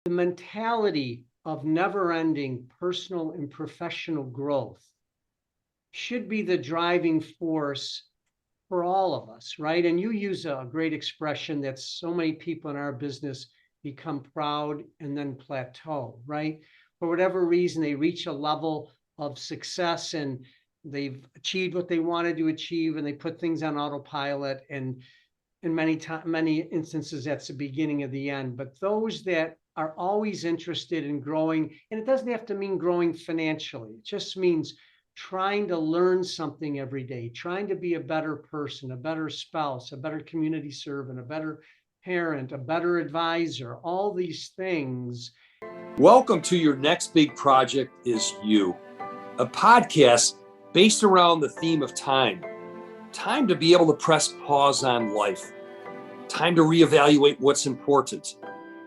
the mentality of never-ending personal and professional growth should be the driving force for all of us, right? And you use a great expression that so many people in our business become proud and then plateau, right? For whatever reason, they reach a level of success and they've achieved what they wanted to achieve, and they put things on autopilot. And in many instances, that's the beginning of the end. But those that are always interested in growing, and it doesn't have to mean growing financially, it just means trying to learn something every day, trying to be a better person, a better spouse, a better community servant, a better parent, a better advisor, all these things. Welcome to Your Next Big Project is You, a podcast based around the theme of time. Time to be able to press pause on life. Time to reevaluate what's important.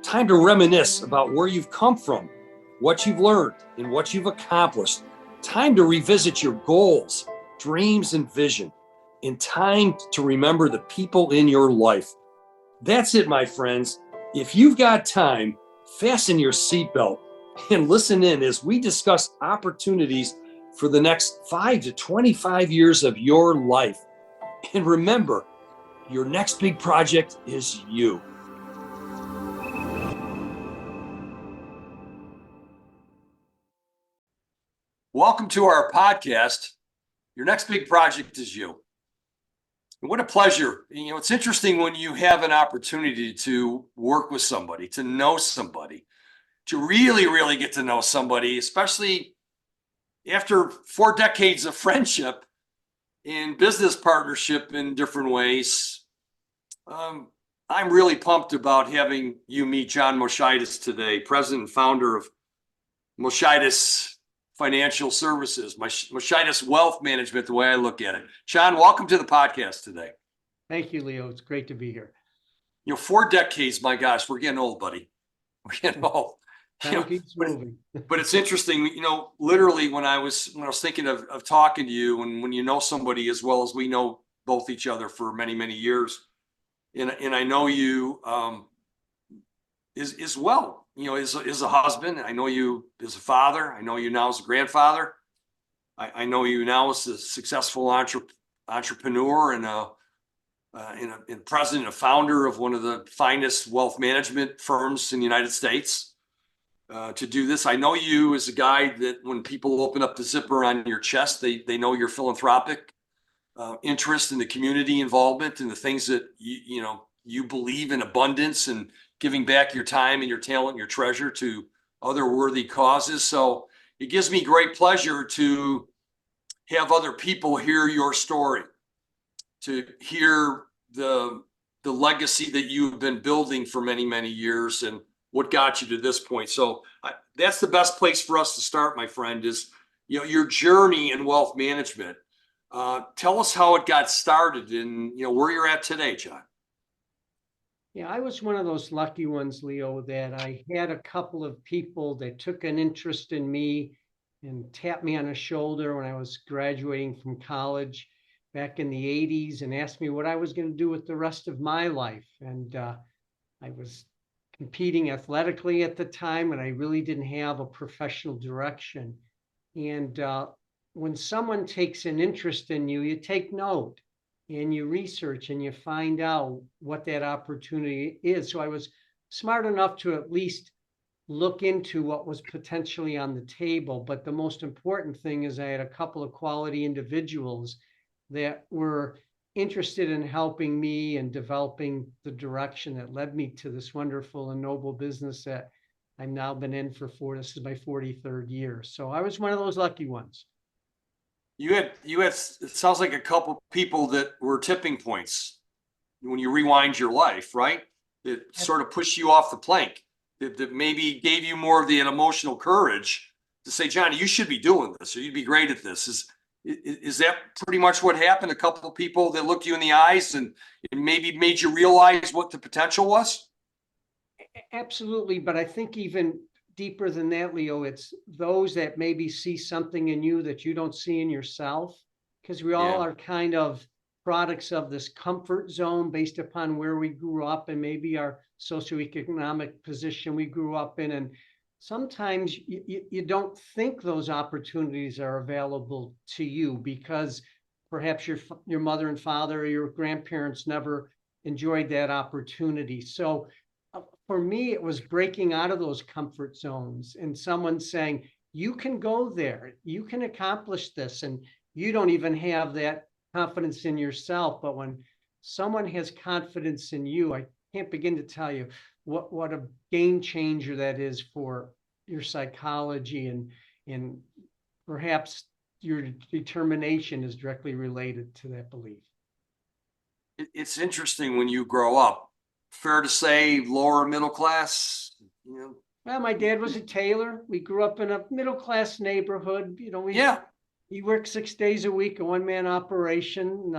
Time to reminisce about where you've come from, what you've learned, and what you've accomplished. Time to revisit your goals, dreams, and vision. And time to remember the people in your life. That's it, my friends. If you've got time, fasten your seatbelt and listen in as we discuss opportunities for the next 5 to 25 years of your life. And remember, your next big project is you. Welcome to our podcast. Your next big project is you. And what a pleasure. You know, it's interesting when you have an opportunity to work with somebody, to know somebody, to really get to know somebody, especially after 4 decades of friendship and business partnership in different ways. I'm really pumped about having you meet John Moshides today, president and founder of Moshides Financial Services, Moshides Wealth Management, the way I look at it. John, welcome to the podcast today. Thank you, Leo. It's great to be here. You know, 4 decades, my gosh, we're getting old, buddy. We're getting old. Time keeps moving. But it's interesting, you know, literally when I was thinking of talking to you, and when you know somebody as well as we know both each other for many years, and I know you as well, you know, as a husband. I know you as a father. I know you now as a grandfather. I know you now as a successful entrepreneur and president and founder of one of the finest wealth management firms in the United States. To do this, I know you as a guy that when people open up the zipper on your chest, they know your philanthropic interest in the community involvement and the things that you believe in abundance and giving back your time and your talent and your treasure to other worthy causes. So it gives me great pleasure to have other people hear your story, to hear the legacy that you've been building for many years and what got you to this point. So that's the best place for us to start, my friend, is, you know, your journey in wealth management. Tell us how it got started and, you know, where you're at today, John. Yeah, I was one of those lucky ones, Leo, that I had a couple of people that took an interest in me and tapped me on the shoulder when I was graduating from college back in the 80s and asked me what I was going to do with the rest of my life. And I was competing athletically at the time, and I really didn't have a professional direction. And when someone takes an interest in you, you take note and you research and you find out what that opportunity is. So I was smart enough to at least look into what was potentially on the table. But the most important thing is I had a couple of quality individuals that were interested in helping me and developing the direction that led me to this wonderful and noble business that I've now been in for this is my 43rd year. So I was one of those lucky ones. You had it sounds like a couple people that were tipping points when you rewind your life, right? That sort of pushed you off the plank, that maybe gave you more of the emotional courage to say, Johnny, you should be doing this, or you'd be great at this. Is that pretty much what happened? A couple of people that looked you in the eyes and maybe made you realize what the potential was? Absolutely. But I think even deeper than that, Leo, it's those that maybe see something in you that you don't see in yourself, because we all are kind of products of this comfort zone based upon where we grew up and maybe our socioeconomic position we grew up in. And sometimes you don't think those opportunities are available to you because perhaps your mother and father or your grandparents never enjoyed that opportunity. So for me, it was breaking out of those comfort zones and someone saying, you can go there, you can accomplish this, and you don't even have that confidence in yourself. But when someone has confidence in you, I can't begin to tell you what a game changer that is for your psychology, and perhaps your determination is directly related to that belief. It's interesting when you grow up. Fair to say, lower middle class, you know? Well, my dad was a tailor. We grew up in a middle-class neighborhood. Yeah, He worked 6 days a week, a one-man operation.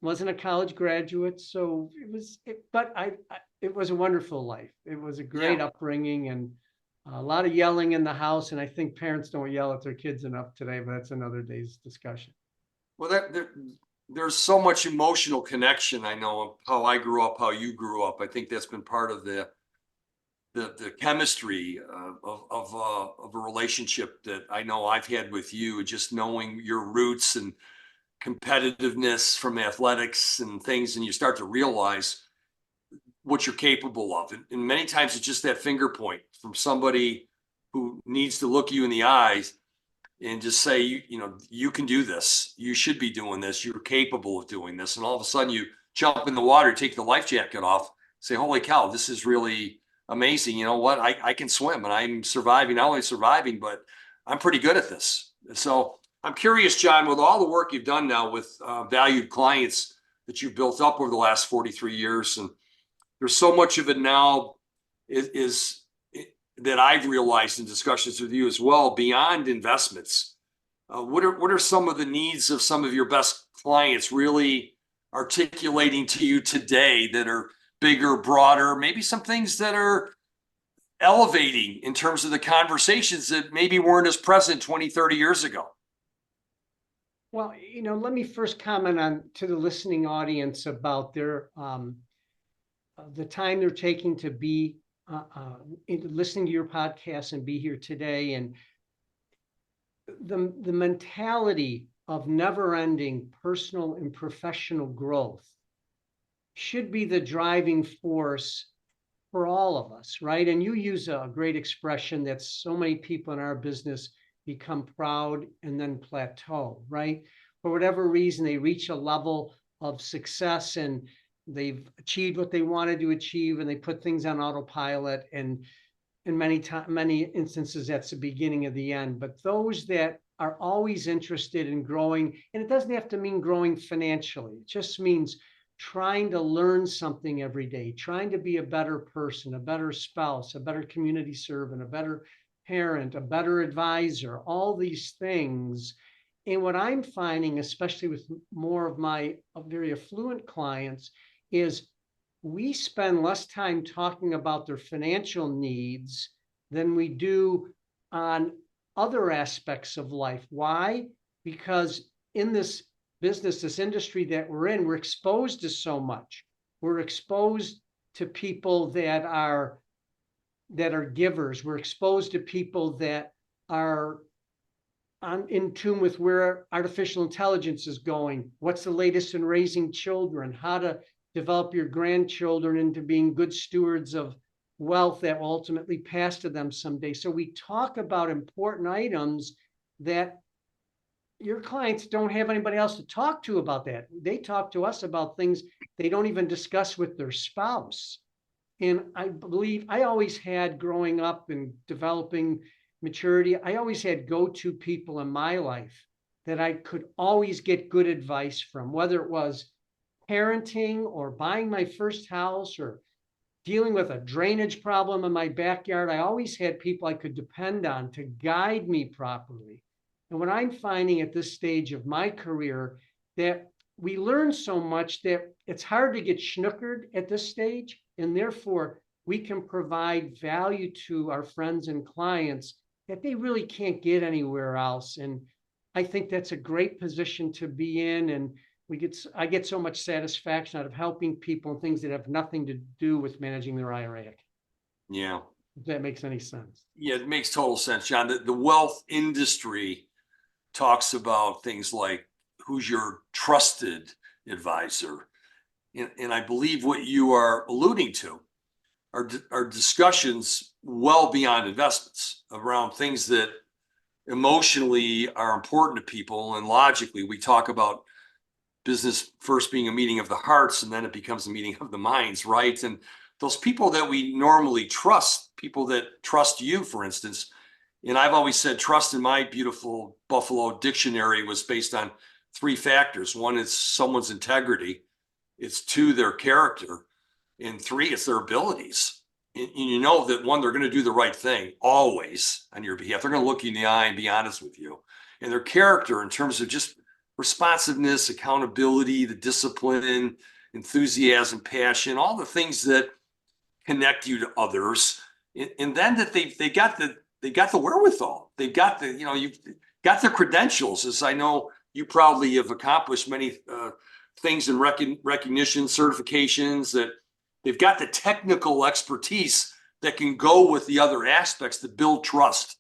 Wasn't a college graduate, so it was a wonderful life. It was a great yeah. upbringing and a lot of yelling in the house. And I think parents don't yell at their kids enough today, but that's another day's discussion. Well, there's so much emotional connection. I know of how I grew up, how you grew up. I think that's been part of the chemistry of a relationship that I know I've had with you, just knowing your roots and competitiveness from athletics and things, and you start to realize what you're capable of. And many times it's just that finger point from somebody who needs to look you in the eyes and just say, you can do this. You should be doing this. You're capable of doing this. And all of a sudden you jump in the water, take the life jacket off, say, holy cow, this is really amazing. You know what? I can swim and I'm surviving, not only surviving, but I'm pretty good at this. So I'm curious, John, with all the work you've done now with valued clients that you've built up over the last 43 years, and there's so much of it now is that I've realized in discussions with you as well, beyond investments. What are some of the needs of some of your best clients really articulating to you today that are bigger, broader, maybe some things that are elevating in terms of the conversations that maybe weren't as present 20, 30 years ago? Well, let me first comment on to the listening audience about their the time they're taking to be listening to your podcast and be here today, and the mentality of never-ending personal and professional growth should be the driving force for all of us, right? And you use a great expression that so many people in our business become proud and then plateau, right? For whatever reason, they reach a level of success and they've achieved what they wanted to achieve and they put things on autopilot, and in many instances that's the beginning of the end. But those that are always interested in growing, and it doesn't have to mean growing financially, it just means trying to learn something every day, trying to be a better person, a better spouse, a better community servant, a better parent, a better advisor, all these things. And what I'm finding, especially with more of my very affluent clients, is we spend less time talking about their financial needs than we do on other aspects of life. Why? Because in this business, this industry that we're in, we're exposed to so much. We're exposed to people that are givers. We're exposed to people that are in tune with where artificial intelligence is going, what's the latest in raising children, how to develop your grandchildren into being good stewards of wealth that will ultimately pass to them someday. So we talk about important items that your clients don't have anybody else to talk to about that. They talk to us about things they don't even discuss with their spouse. And I believe I always had, growing up and developing maturity, I always had go-to people in my life that I could always get good advice from, whether it was parenting or buying my first house or dealing with a drainage problem in my backyard. I always had people I could depend on to guide me properly. And what I'm finding at this stage of my career, that we learn so much that it's hard to get schnookered at this stage. And therefore, we can provide value to our friends and clients that they really can't get anywhere else. And I think that's a great position to be in. And I get so much satisfaction out of helping people in things that have nothing to do with managing their IRA account. Yeah. If that makes any sense. Yeah, it makes total sense, John. The wealth industry talks about things like who's your trusted advisor. And I believe what you are alluding to are discussions well beyond investments around things that emotionally are important to people. And logically, we talk about business first being a meeting of the hearts, and then it becomes a meeting of the minds, right? And those people that we normally trust, people that trust you, for instance, and I've always said trust in my beautiful Buffalo dictionary was based on three factors. One is someone's integrity. It's two, their character. And three, it's their abilities. And you know that one, they're going to do the right thing always on your behalf. They're going to look you in the eye and be honest with you. And their character in terms of just responsiveness, accountability, the discipline, enthusiasm, passion, all the things that connect you to others. And then that they got the wherewithal. They've got the, you've got the credentials, as I know you proudly have accomplished many things in recognition, certifications, that they've got the technical expertise that can go with the other aspects to build trust.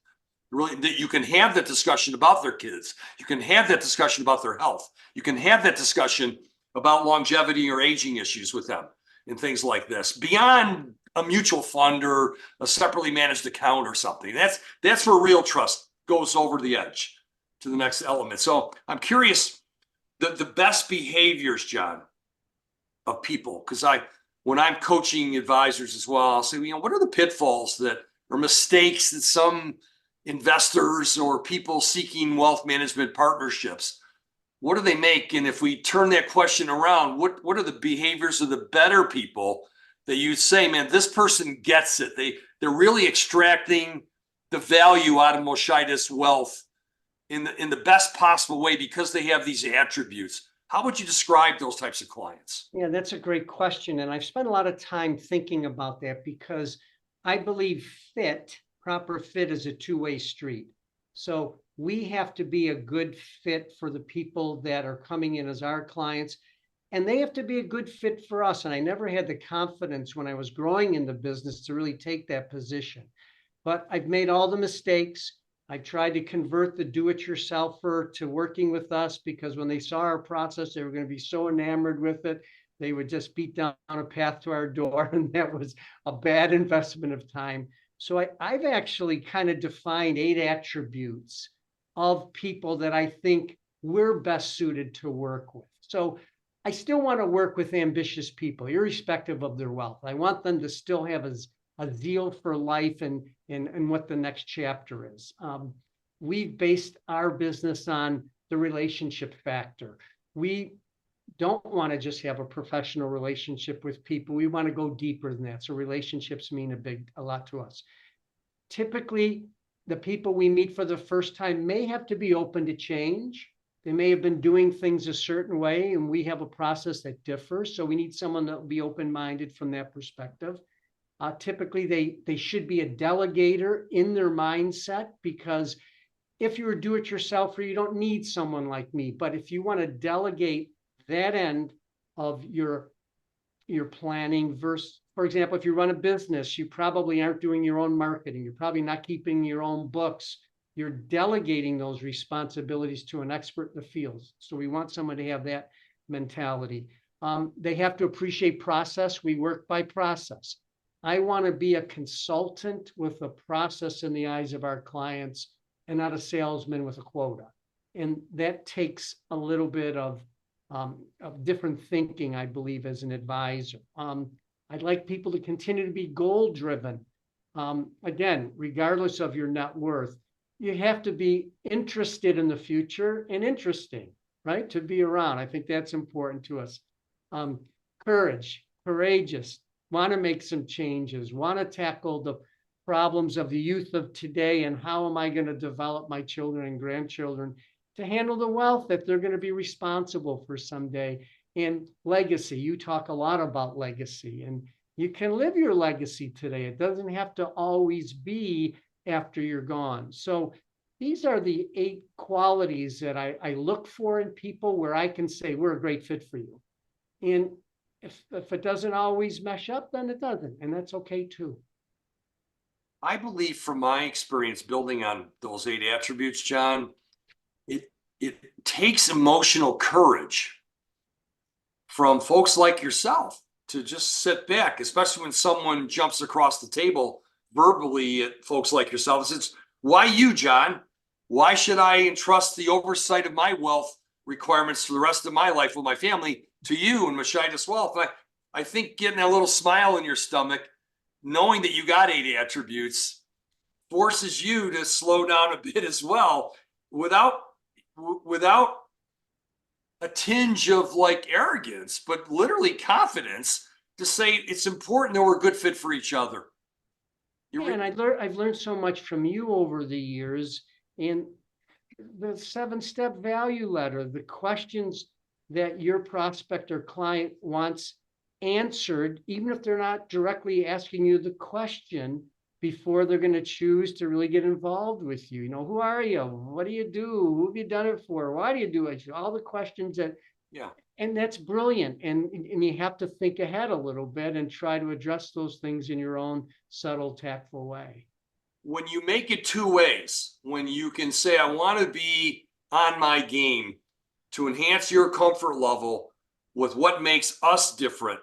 Really, that you can have that discussion about their kids. You can have that discussion about their health. You can have that discussion about longevity or aging issues with them and things like this, beyond a mutual fund or a separately managed account or something. That's where real trust goes over the edge to the next element. So I'm curious, the best behaviors, John, of people, because when I'm coaching advisors as well, I'll say, what are the pitfalls that or mistakes that some investors or people seeking wealth management partnerships, what do they make? And if we turn that question around, what are the behaviors of the better people that you say, man, this person gets it. They're really extracting the value out of Moshides wealth in the best possible way because they have these attributes. How would you describe those types of clients? Yeah, that's a great question. And I've spent a lot of time thinking about that because I believe proper fit is a two-way street. So we have to be a good fit for the people that are coming in as our clients, and they have to be a good fit for us. And I never had the confidence when I was growing in the business to really take that position. But I've made all the mistakes. I tried to convert the do-it-yourselfer to working with us because when they saw our process, they were going to be so enamored with it, they would just beat down a path to our door, and that was a bad investment of time. So I've actually kind of defined 8 attributes of people that I think we're best suited to work with. So I still want to work with ambitious people, irrespective of their wealth. I want them to still have a zeal for life and what the next chapter is. We've based our business on the relationship factor. We don't want to just have a professional relationship with people. We want to go deeper than that. So relationships mean a lot to us. Typically, the people we meet for the first time may have to be open to change. They may have been doing things a certain way, and we have a process that differs. So we need someone that will be open-minded from that perspective. Typically, they should be a delegator in their mindset, because if you're a do-it-yourselfer, you don't need someone like me. But if you want to delegate that end of your planning versus, for example, if you run a business, you probably aren't doing your own marketing. You're probably not keeping your own books. You're delegating those responsibilities to an expert in the field. So we want someone to have that mentality. They have to appreciate process. We work by process. I want to be a consultant with a process in the eyes of our clients and not a salesman with a quota. And that takes a little bit of different thinking, I believe, as an advisor. I'd like people to continue to be goal-driven. Again, regardless of your net worth, you have to be interested in the future and interesting, right? To be around. I think that's important to us. Courageous, want to make some changes, want to tackle the problems of the youth of today, and how am I going to develop my children and grandchildren to handle the wealth that they're going to be responsible for someday. And legacy, you talk a lot about legacy, and you can live your legacy today. It doesn't have to always be after you're gone. So these are the 8 qualities that I look for in people where I can say, we're a great fit for you. And if it doesn't always mesh up, then it doesn't. And that's okay too. I believe from my experience building on those 8 attributes, John, it takes emotional courage from folks like yourself to just sit back, especially when someone jumps across the table verbally at folks like yourself. It's why you, John? Why should I entrust the oversight of my wealth requirements for the rest of my life with my family to you and Moshides Wealth? I think getting a little smile in your stomach, knowing that you got 8 attributes, forces you to slow down a bit as well, without a tinge of like arrogance, but literally confidence to say it's important that we're a good fit for each other. Yeah, and I've learned so much from you over the years. And the 7-step value letter, the questions that your prospect or client wants answered, even if they're not directly asking you the question, before they're going to choose to really get involved with you. Who are you? What do you do? Who have you done it for? Why do you do it? All the questions that, Yeah. and that's brilliant. And you have to think ahead a little bit and try to address those things in your own subtle, tactful way. When you make it 2 ways, when you can say, I want to be on my game to enhance your comfort level with what makes us different,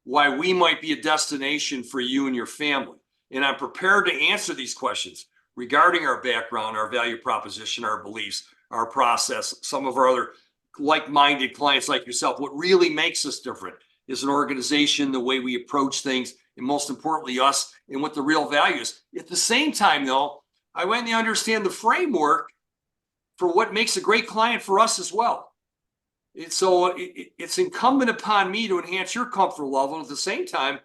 why we might be a destination for you and your family. And I'm prepared to answer these questions regarding our background, our value proposition, our beliefs, our process, some of our other like-minded clients like yourself. What really makes us different is an organization, the way we approach things, and most importantly, us and what the real value is. At the same time, though, I want to understand the framework for what makes a great client for us as well. So it's incumbent upon me to enhance your comfort level. At the same time,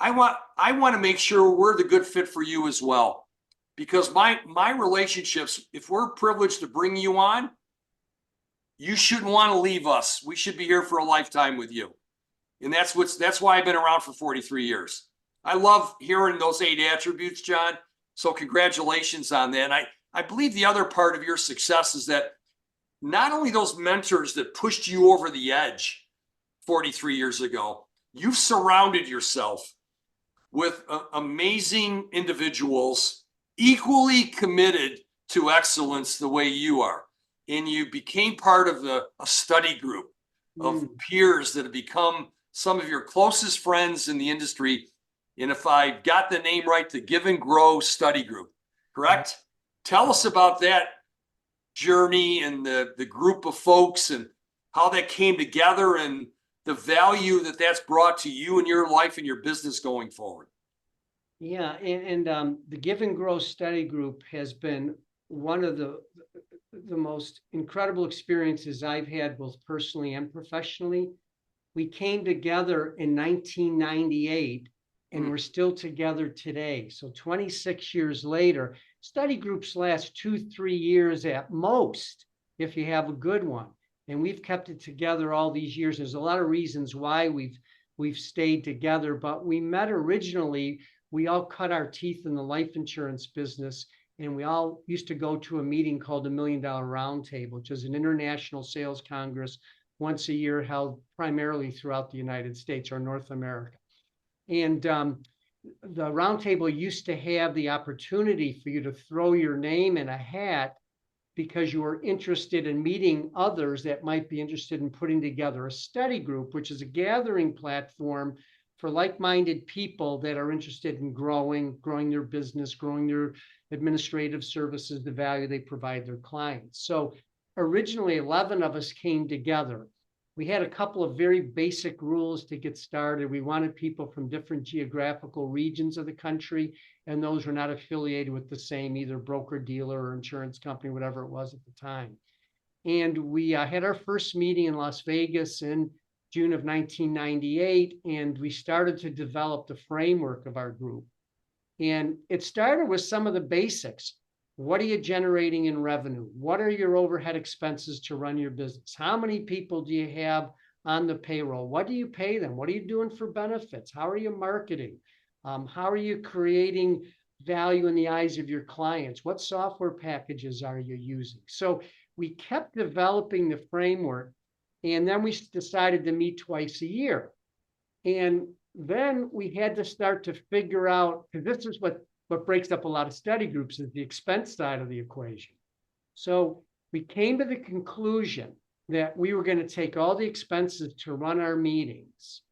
I want to make sure we're the good fit for you as well. Because my relationships, if we're privileged to bring you on, you shouldn't want to leave us. We should be here for a lifetime with you. And that's why I've been around for 43 years. I love hearing those 8 attributes, John. So congratulations on that. And I believe the other part of your success is that not only those mentors that pushed you over the edge 43 years ago, you've surrounded yourself with amazing individuals equally committed to excellence the way you are. And you became part of a study group of peers that have become some of your closest friends in the industry. And if I got the name right, the Give and Grow Study Group, correct? Tell us about that journey and the group of folks and how that came together and the value that that's brought to you and your life and your business going forward. Yeah, and the Give and Grow Study Group has been one of the most incredible experiences I've had, both personally and professionally. We came together in 1998, and we're still together today. So 26 years later, study groups last 2-3 years at most, if you have a good one. And we've kept it together all these years. There's a lot of reasons why we've stayed together, but we met originally. We all cut our teeth in the life insurance business, and we all used to go to a meeting called the $1 Million Roundtable, which is an international sales congress once a year held primarily throughout the United States or North America. And the roundtable used to have the opportunity for you to throw your name in a hat because you were interested in meeting others that might be interested in putting together a study group, which is a gathering platform for like-minded people that are interested in growing their business, growing their administrative services, the value they provide their clients. So originally 11 of us came together. We had a couple of very basic rules to get started. We wanted people from different geographical regions of the country, and those were not affiliated with the same either broker dealer or insurance company, whatever it was at the time. And we had our first meeting in Las Vegas in June of 1998, and we started to develop the framework of our group. And it started with some of the basics. What are you generating in revenue? What are your overhead expenses to run your business? How many people do you have on the payroll? What do you pay them? What are you doing for benefits? How are you marketing? How are you creating value in the eyes of your clients? What software packages are you using? So we kept developing the framework, and then we decided to meet twice a year. And then we had to start to figure out, because this is what breaks up a lot of study groups, is the expense side of the equation. So we came to the conclusion that we were going to take all the expenses to run our meetings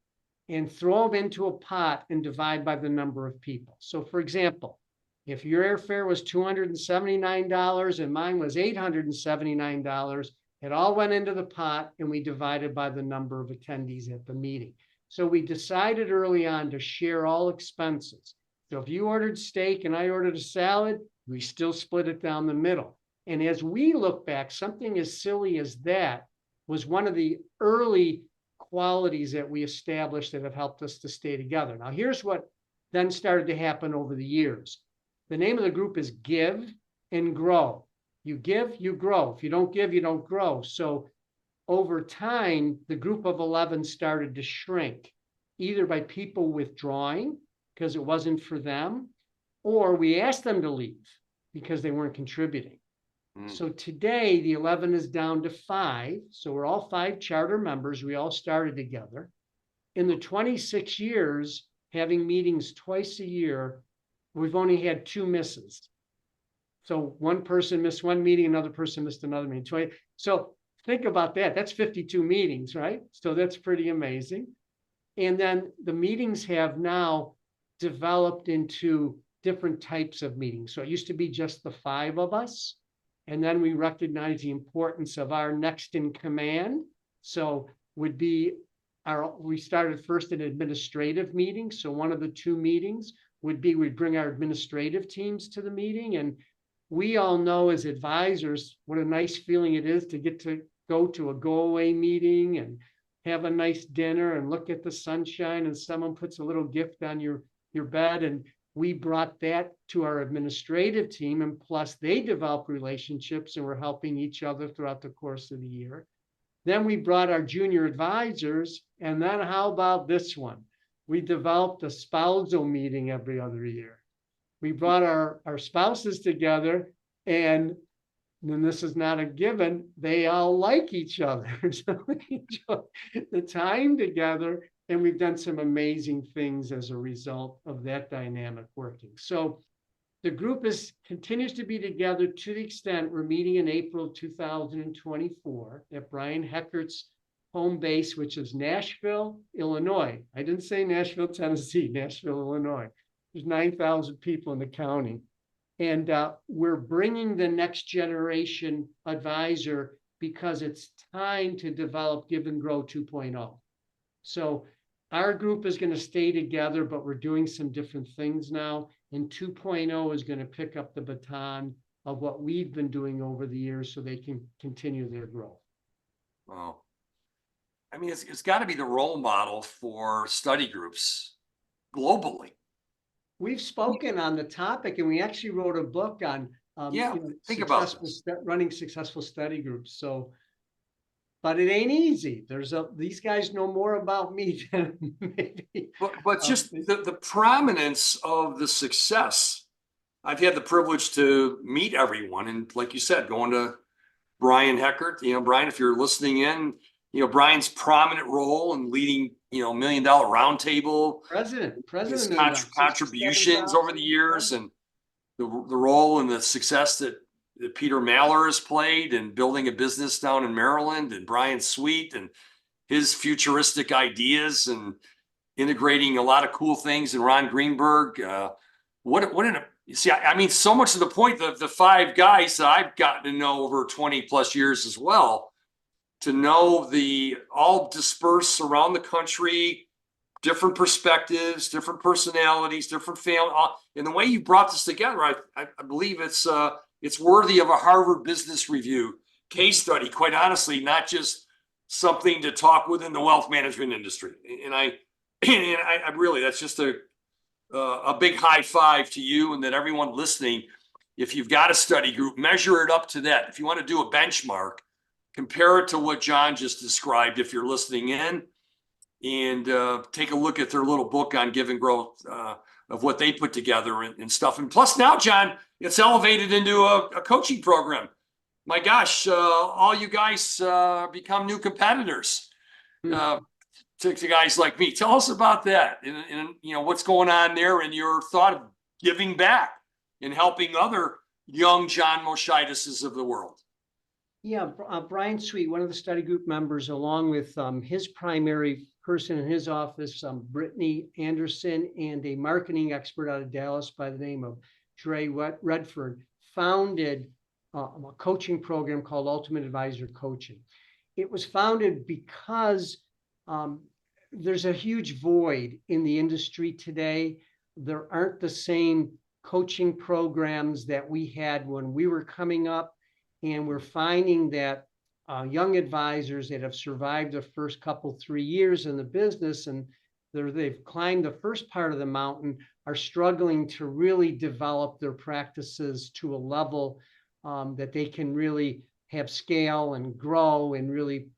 and throw them into a pot and divide by the number of people. So for example, if your airfare was $279 and mine was $879, it all went into the pot and we divided by the number of attendees at the meeting. So we decided early on to share all expenses. So if you ordered steak and I ordered a salad, we still split it down the middle. And as we look back, something as silly as that was one of the early qualities that we established that have helped us to stay together. Now, here's what then started to happen over the years. The name of the group is Give and Grow. You give, you grow. If you don't give, you don't grow. So over time, the group of 11 started to shrink, either by people withdrawing because it wasn't for them, or we asked them to leave because they weren't contributing. So today, the 11 is down to 5. So we're all 5 charter members. We all started together. In the 26 years, having meetings twice a year, we've only had 2 misses. So one person missed one meeting, another person missed another meeting. So think about that. That's 52 meetings, right? So that's pretty amazing. And then the meetings have now developed into different types of meetings. So it used to be just the 5 of us. And then we recognize the importance of our next in command. So would be we started first an administrative meeting. So one of the 2 meetings would be we'd bring our administrative teams to the meeting. And we all know as advisors what a nice feeling it is to get to go to a go-away meeting and have a nice dinner and look at the sunshine and someone puts a little gift on your bed. And we brought that to our administrative team, and plus they develop relationships and we're helping each other throughout the course of the year. Then we brought our junior advisors, and then how about this one? We developed a spousal meeting every other year. We brought our spouses together, and then this is not a given, they all like each other. So we enjoy the time together. And we've done some amazing things as a result of that dynamic working. So the group continues to be together to the extent we're meeting in April 2024 at Brian Heckert's home base, which is Nashville, Illinois. I didn't say Nashville, Tennessee, Nashville, Illinois. There's 9,000 people in the county. And we're bringing the next generation advisor because it's time to develop Give and Grow 2.0. So our group is going to stay together, but we're doing some different things now. And 2.0 is going to pick up the baton of what we've been doing over the years so they can continue their growth. Wow. I mean, it's got to be the role model for study groups globally. We've spoken on the topic, and we actually wrote a book on think about running successful study groups. So, but it ain't easy. These guys know more about me than maybe. But just the prominence of the success. I've had the privilege to meet everyone, and like you said, going to Brian Heckert. Brian, if you're listening in, Brian's prominent role in leading, $1 Million Roundtable, president, his contributions over the years, and the role and the success that Peter Maller has played in building a business down in Maryland, and Brian Sweet and his futuristic ideas and integrating a lot of cool things, and Ron Greenberg. I mean, so much to the point that the 5 guys that I've gotten to know over 20 plus years as well, to know all dispersed around the country, different perspectives, different personalities, different family, and the way you brought this together, I believe it's worthy of a Harvard Business Review case study, quite honestly, not just something to talk within the wealth management industry. And I really, that's just a big high five to you, and that everyone listening, if you've got a study group, measure it up to that. If you want to do a benchmark, compare it to what John just described if you're listening in, and take a look at their little book on Give and Grow of what they put together and stuff. And plus now, John, it's elevated into a coaching program. My gosh, all you guys become new competitors to guys like me. Tell us about that, and you know what's going on there, and your thought of giving back and helping other young John Moshideses of the world. Yeah, Brian Sweet, one of the study group members, along with his primary person in his office, Brittany Anderson, and a marketing expert out of Dallas by the name of Dre Redford, founded a coaching program called Ultimate Advisor Coaching. It was founded because there's a huge void in the industry today. There aren't the same coaching programs that we had when we were coming up. And we're finding that young advisors that have survived the first couple, 3 years in the business and they've climbed the first part of the mountain are struggling to really develop their practices to a level that they can really have scale and grow and really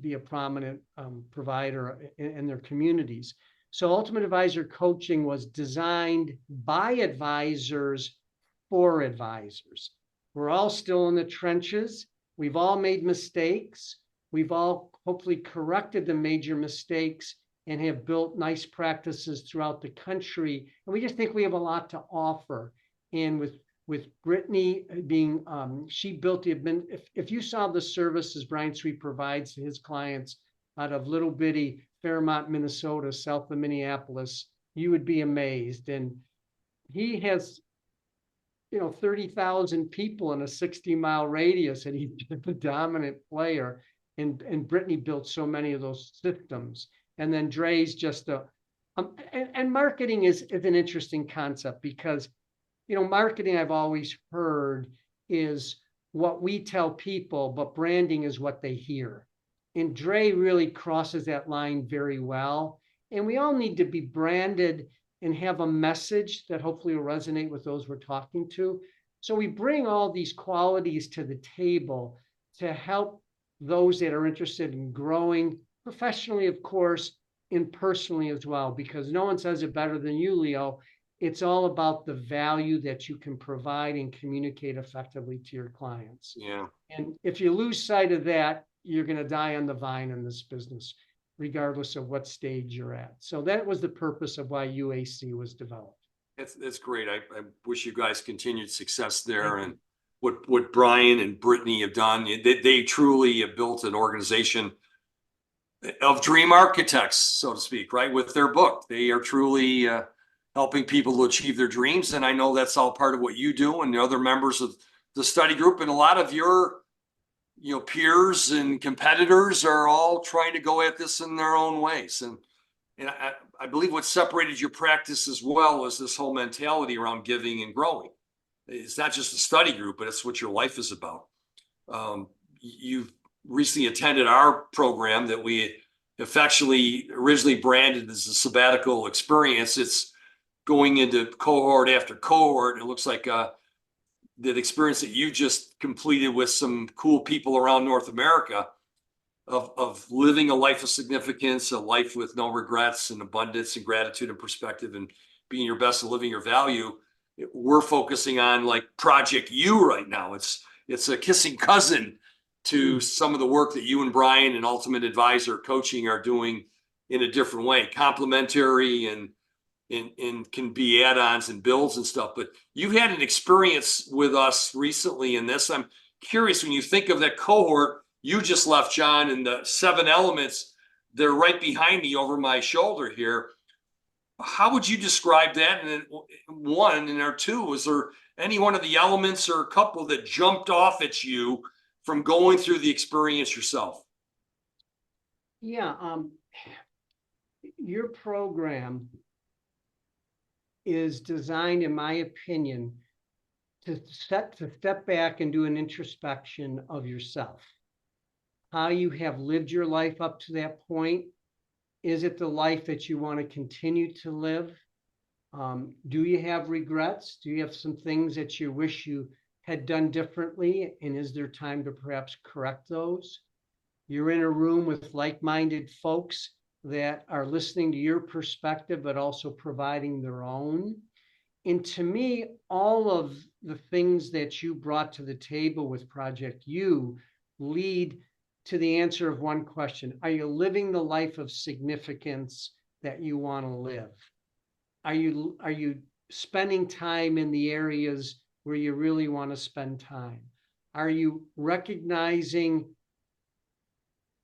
be a prominent provider in their communities. So Ultimate Advisor Coaching was designed by advisors for advisors. We're all still in the trenches. We've all made mistakes. We've all hopefully corrected the major mistakes and have built nice practices throughout the country. And we just think we have a lot to offer. And with Brittany being, she built the, if you saw the services Brian Sweet provides to his clients out of little bitty Fairmont, Minnesota, south of Minneapolis, you would be amazed. And he has 30,000 people in a 60-mile radius, and he's the dominant player. And Brittany built so many of those systems. And then Dre's just and marketing is an interesting concept because, marketing I've always heard is what we tell people, but branding is what they hear. And Dre really crosses that line very well. And we all need to be branded and have a message that hopefully will resonate with those we're talking to. So we bring all these qualities to the table to help those that are interested in growing professionally, of course, and personally as well, because no one says it better than you, Leo. It's all about the value that you can provide and communicate effectively to your clients. Yeah. And if you lose sight of that, you're going to die on the vine in this business, regardless of what stage you're at. So that was the purpose of why UAC was developed. That's great. I wish you guys continued success there. And what Brian and Brittany have done, they truly have built an organization of dream architects, so to speak, right? With their book, they are truly helping people to achieve their dreams. And I know that's all part of what you do and the other members of the study group. And a lot of your peers and competitors are all trying to go at this in their own ways. And I believe what separated your practice as well was this whole mentality around giving and growing. It's not just a study group, but it's what your life is about. You've recently attended our program that we effectually originally branded as a sabbatical experience. It's going into cohort after cohort. It looks like that experience that you just completed with some cool people around North America of living a life of significance, a life with no regrets and abundance and gratitude and perspective and being your best and living your value. We're focusing on like Project U right now. It's a kissing cousin to some of the work that you and Brian and Ultimate Advisor Coaching are doing in a different way, complementary and can be add-ons and builds and stuff. But you've had an experience with us recently in this. I'm curious, when you think of that cohort you just left, John, and the 7 elements, they're right behind me over my shoulder here. How would you describe that? And then 1, and there 2, was there any one of the elements or a couple that jumped off at you from going through the experience yourself? Yeah, your program is designed, in my opinion, to step back and do an introspection of yourself. How you have lived your life up to that point. Is it the life that you want to continue to live? Do you have regrets? Do you have some things that you wish you had done differently? And is there time to perhaps correct those? You're in a room with like-minded folks that are listening to your perspective, but also providing their own. And to me, all of the things that you brought to the table with Project U lead to the answer of one question. Are you living the life of significance that you want to live? Are you spending time in the areas where you really want to spend time? Are you recognizing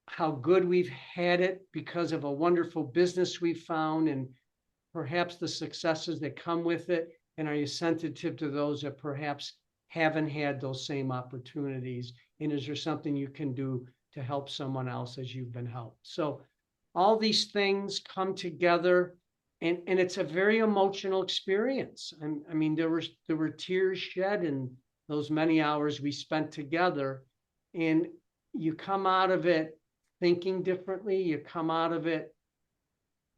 how good we've had it because of a wonderful business we've found and perhaps the successes that come with it? And are you sensitive to those that perhaps haven't had those same opportunities? And is there something you can do to help someone else as you've been helped? So all these things come together, and it's a very emotional experience. I mean, there were tears shed in those many hours we spent together, and you come out of it thinking differently. You come out of it,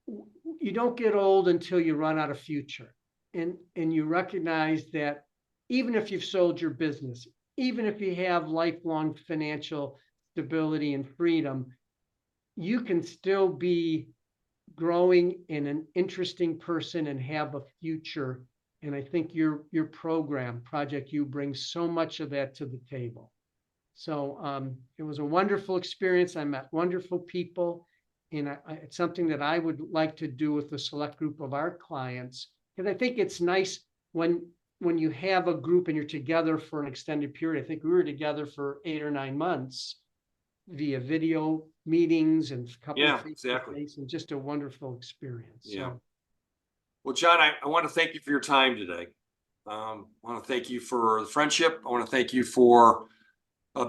you don't get old until you run out of future. And you recognize that even if you've sold your business, even if you have lifelong financial stability and freedom, you can still be growing in an interesting person and have a future. And I think your program, Project U, brings so much of that to the table. So it was a wonderful experience. I met wonderful people. And it's something that I would like to do with a select group of our clients. Because I think it's nice when you have a group and you're together for an extended period. I think we were together for 8 or 9 months via video meetings and a couple of face-to-face, and just a wonderful experience. Yeah. So, Well, John, I want to thank you for your time today. I want to thank you for the friendship. I want to thank you for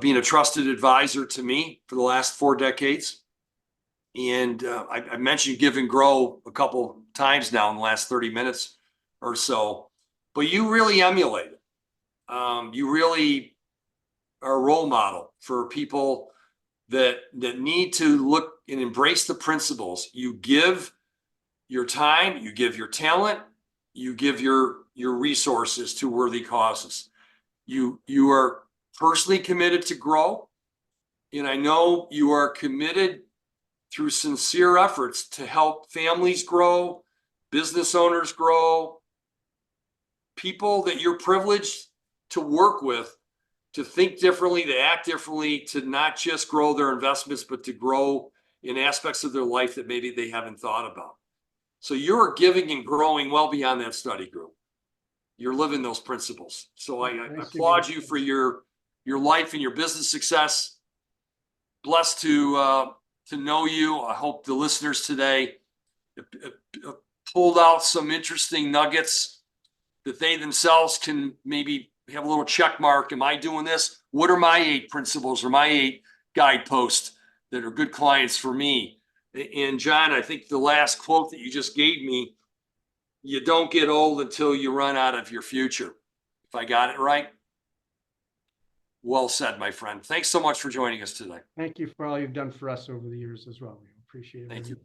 being a trusted advisor to me for the last 4 decades. And I mentioned Give and Grow a couple times now in the last 30 minutes or so, but you really emulate it. You really are a role model for people that need to look and embrace the principles. You give your time, you give your talent, you give your resources to worthy causes. You are personally committed to grow, and I know you are committed through sincere efforts to help families grow, business owners grow, people that you're privileged to work with, to think differently, to act differently, to not just grow their investments, but to grow in aspects of their life that maybe they haven't thought about. So you're giving and growing well beyond that study group. You're living those principles. So I applaud you for your life and your business success. Blessed to know you. I hope the listeners today pulled out some interesting nuggets that they themselves can maybe have a little check mark. Am I doing this? What are my 8 principles or my 8 guideposts that are good clients for me? And John, I think the last quote that you just gave me, you don't get old until you run out of your future. If I got it right? Well said, my friend. Thanks so much for joining us today. thank you for all you've done for us over the years as well. We appreciate it. Thank you.